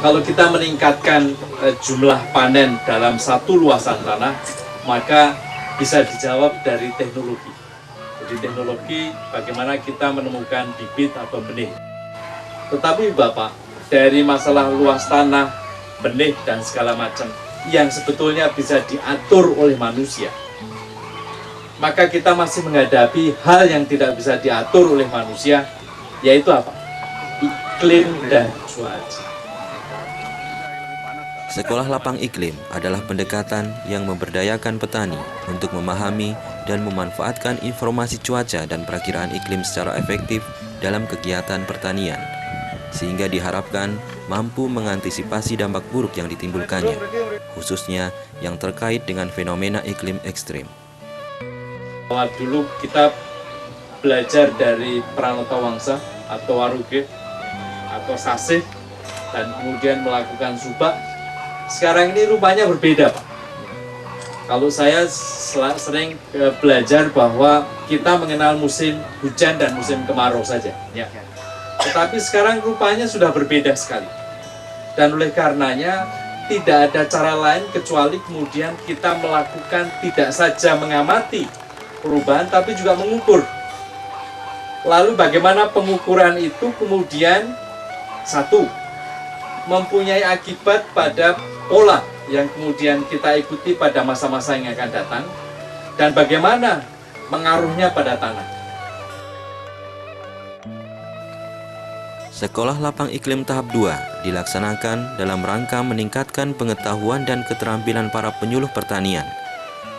Kalau kita meningkatkan jumlah panen dalam satu luasan tanah, maka bisa dijawab dari teknologi. Jadi teknologi bagaimana kita menemukan bibit atau benih. Tetapi Bapak, dari masalah luas tanah, benih dan segala macam yang sebetulnya bisa diatur oleh manusia, maka kita masih menghadapi hal yang tidak bisa diatur oleh manusia, yaitu apa? Iklim dan cuaca. Sekolah Lapang Iklim adalah pendekatan yang memberdayakan petani untuk memahami dan memanfaatkan informasi cuaca dan perakiraan iklim secara efektif dalam kegiatan pertanian, sehingga diharapkan mampu mengantisipasi dampak buruk yang ditimbulkannya, khususnya yang terkait dengan fenomena iklim ekstrim. Dulu kita belajar dari Pranata Wangsa atau Waruge atau Sasih dan kemudian melakukan subak. Sekarang ini rupanya berbeda, Pak. Kalau saya sering belajar bahwa kita mengenal musim hujan dan musim kemarau saja, ya. Tetapi sekarang rupanya sudah berbeda sekali. Dan oleh karenanya tidak ada cara lain kecuali kemudian kita melakukan tidak saja mengamati perubahan tapi juga mengukur. Lalu bagaimana pengukuran itu kemudian satu, mempunyai akibat pada pola yang kemudian kita ikuti pada masa-masa yang akan datang, dan bagaimana pengaruhnya pada tanah. Sekolah Lapang Iklim tahap 2 dilaksanakan dalam rangka meningkatkan pengetahuan dan keterampilan para penyuluh pertanian,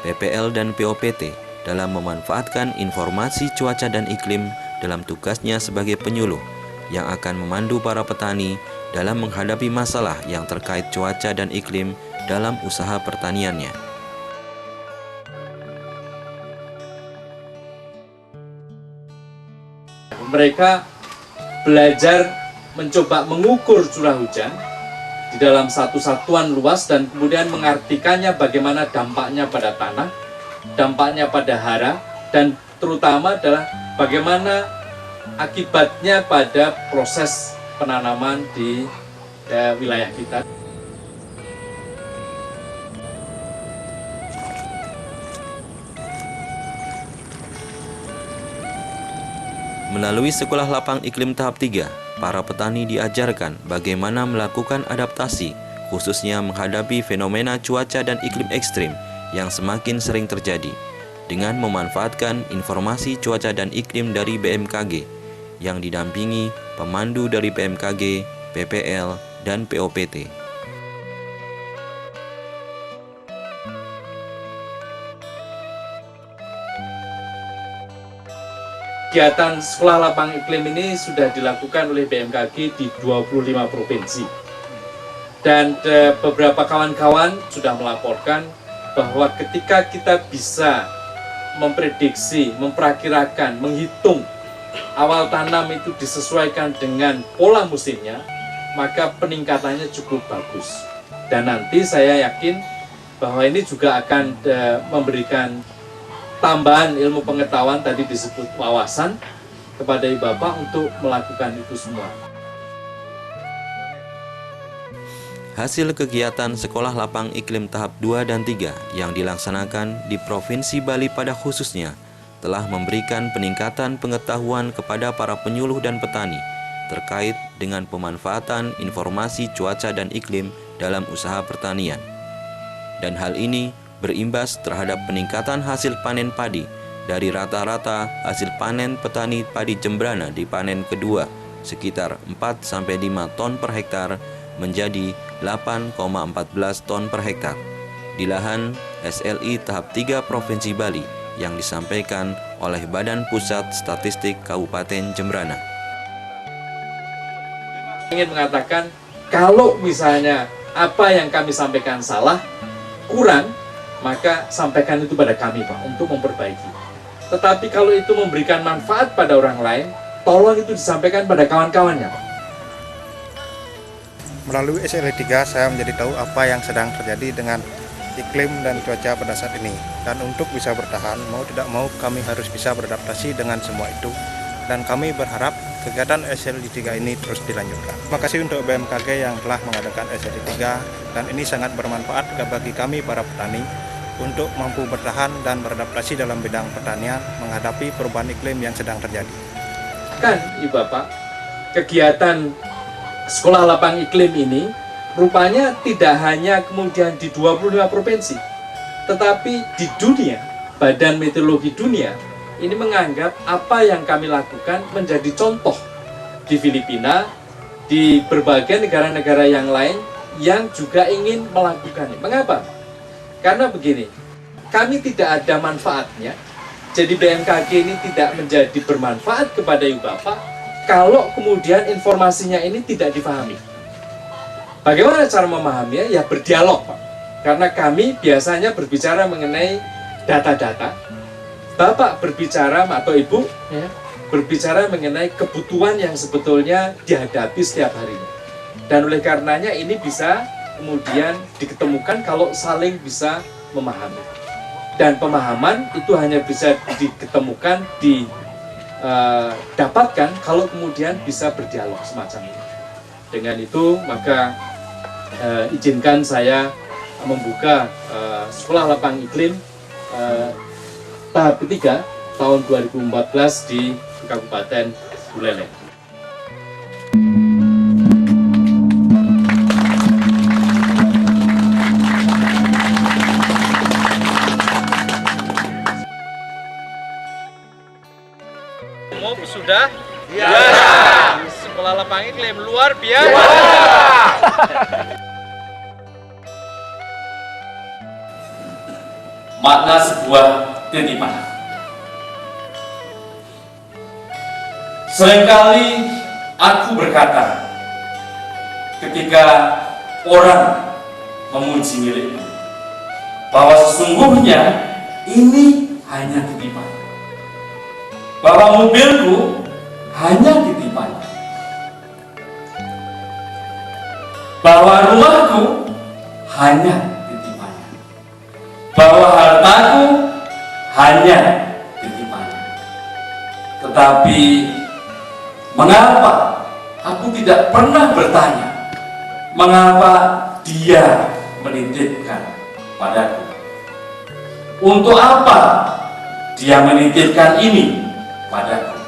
PPL dan POPT dalam memanfaatkan informasi cuaca dan iklim dalam tugasnya sebagai penyuluh yang akan memandu para petani dalam menghadapi masalah yang terkait cuaca dan iklim dalam usaha pertaniannya. Mereka belajar mencoba mengukur curah hujan di dalam satu satuan luas dan kemudian mengartikannya bagaimana dampaknya pada tanah, dampaknya pada hara, dan terutama adalah bagaimana akibatnya pada proses penanaman di wilayah kita. Melalui Sekolah Lapang Iklim tahap 3, para petani diajarkan bagaimana melakukan adaptasi, khususnya menghadapi fenomena cuaca dan iklim ekstrim yang semakin sering terjadi, dengan memanfaatkan informasi cuaca dan iklim dari BMKG, yang didampingi pemandu dari BMKG, PPL, dan POPT. Kegiatan Sekolah Lapang Iklim ini sudah dilakukan oleh BMKG di 25 provinsi. Dan beberapa kawan-kawan sudah melaporkan bahwa ketika kita bisa memprediksi, memperkirakan, menghitung awal tanam itu disesuaikan dengan pola musimnya, maka peningkatannya cukup bagus. Dan nanti saya yakin bahwa ini juga akan memberikan tambahan ilmu pengetahuan, tadi disebut wawasan, kepada Ibu Bapak untuk melakukan itu semua. Hasil kegiatan Sekolah Lapang Iklim tahap 2 dan 3 yang dilaksanakan di Provinsi Bali pada khususnya telah memberikan peningkatan pengetahuan kepada para penyuluh dan petani terkait dengan pemanfaatan informasi cuaca dan iklim dalam usaha pertanian. Dan hal ini berimbas terhadap peningkatan hasil panen padi dari rata-rata hasil panen petani padi Jembrana di panen kedua sekitar 4-5 ton per hektar menjadi 8,14 ton per hektar di lahan SLI tahap 3 Provinsi Bali yang disampaikan oleh Badan Pusat Statistik Kabupaten Jembrana. Ingin mengatakan kalau misalnya apa yang kami sampaikan salah, kurang, maka sampaikan itu pada kami, Pak, untuk memperbaiki. Tetapi kalau itu memberikan manfaat pada orang lain, tolong itu disampaikan pada kawan-kawannya, Pak. Melalui SLI 3 saya menjadi tahu apa yang sedang terjadi dengan iklim dan cuaca pada saat ini. Dan untuk bisa bertahan, mau tidak mau kami harus bisa beradaptasi dengan semua itu dan kami berharap kegiatan SLD 3 ini terus dilanjutkan. Terima kasih untuk BMKG yang telah mengadakan SLD 3 dan ini sangat bermanfaat bagi kami para petani untuk mampu bertahan dan beradaptasi dalam bidang pertanian menghadapi perubahan iklim yang sedang terjadi. Kan, Ibu Bapak, kegiatan sekolah lapang iklim ini rupanya tidak hanya kemudian di 25 provinsi, tetapi di dunia, Badan Meteorologi Dunia ini menganggap apa yang kami lakukan menjadi contoh di Filipina, di berbagai negara-negara yang lain yang juga ingin melakukannya. Mengapa? Karena begini, kami tidak ada manfaatnya, jadi BMKG ini tidak menjadi bermanfaat kepada Ibu Bapak kalau kemudian informasinya ini tidak dipahami. Bagaimana cara memahaminya? Ya berdialog, Pak. Karena kami biasanya berbicara mengenai data-data, Bapak berbicara atau Ibu ya, berbicara mengenai kebutuhan yang sebetulnya dihadapi setiap harinya. Dan oleh karenanya ini bisa kemudian diketemukan kalau saling bisa memahami. Dan pemahaman itu hanya bisa diketemukan, didapatkan kalau kemudian bisa berdialog semacam ini. Dengan itu maka izinkan saya membuka sekolah lapang iklim tahap ketiga tahun 2014 di Kabupaten Buleleng. Sudah? Ya. Sekolah lapang iklim luar biasa. Makna sebuah titipan. Seringkali aku berkata ketika orang memuji milikmu bahwa sesungguhnya ini hanya titipan, bahwa mobilku hanya titipan, bahwa rumahku hanya titipan, bahwa hartaku hanya titipan. Tetapi mengapa aku tidak pernah bertanya mengapa dia menitipkan padaku? Untuk apa dia menitipkan ini padaku?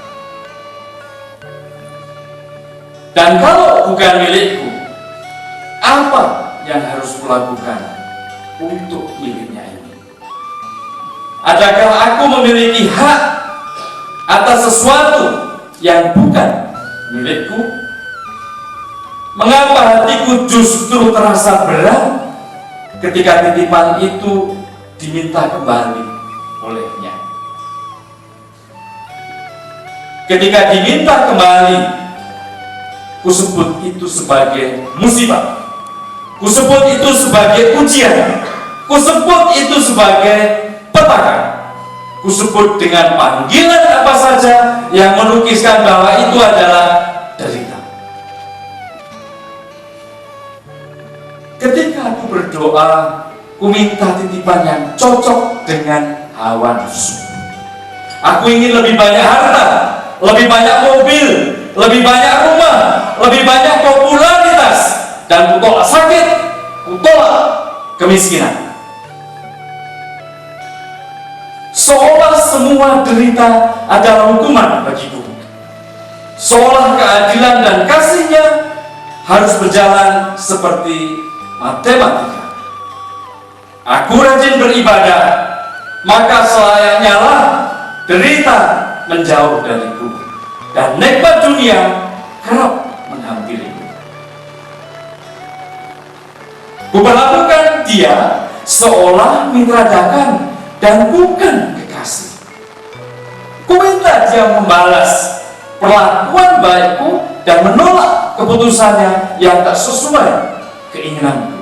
Dan kalau bukan milikku, apa yang harus kulakukan untuk miliknya ini? Adakah aku memiliki hak atas sesuatu yang bukan milikku? Mengapa hatiku justru terasa berat ketika titipan itu diminta kembali olehnya? Ketika diminta kembali, kusebut itu sebagai musibah, kusebut itu sebagai ujian, kusebut itu sebagai petaka, kusebut dengan panggilan apa saja yang melukiskan bahwa itu adalah derita. Ketika aku berdoa, ku minta titipan yang cocok dengan hawa nafsu. Aku ingin lebih banyak harta, lebih banyak mobil, lebih banyak rumah, lebih banyak popularitas, dan ku tolak sakit, ku tolak kemiskinan. Seolah semua derita adalah hukuman bagiku. Seolah keadilan dan kasihnya harus berjalan seperti matematika. Aku rajin beribadah, maka selayaknya lah derita menjauh dariku, dan nikmat dunia kerap menghampiriku. Kuperlakukan dia seolah mitra dagang dan bukan kekasih. Ku minta dia membalas perlakuan baikku dan menolak keputusannya yang tak sesuai keinginanku.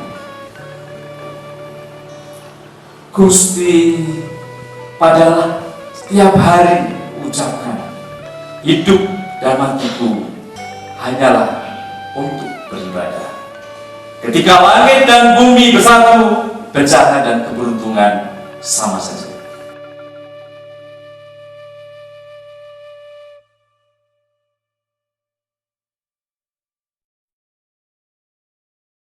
Gusti, padahal setiap hari ucapkan, hidup dan matiku hanyalah untuk beribadah. Ketika langit dan bumi bersatu, bencana dan keberuntungan sama saja.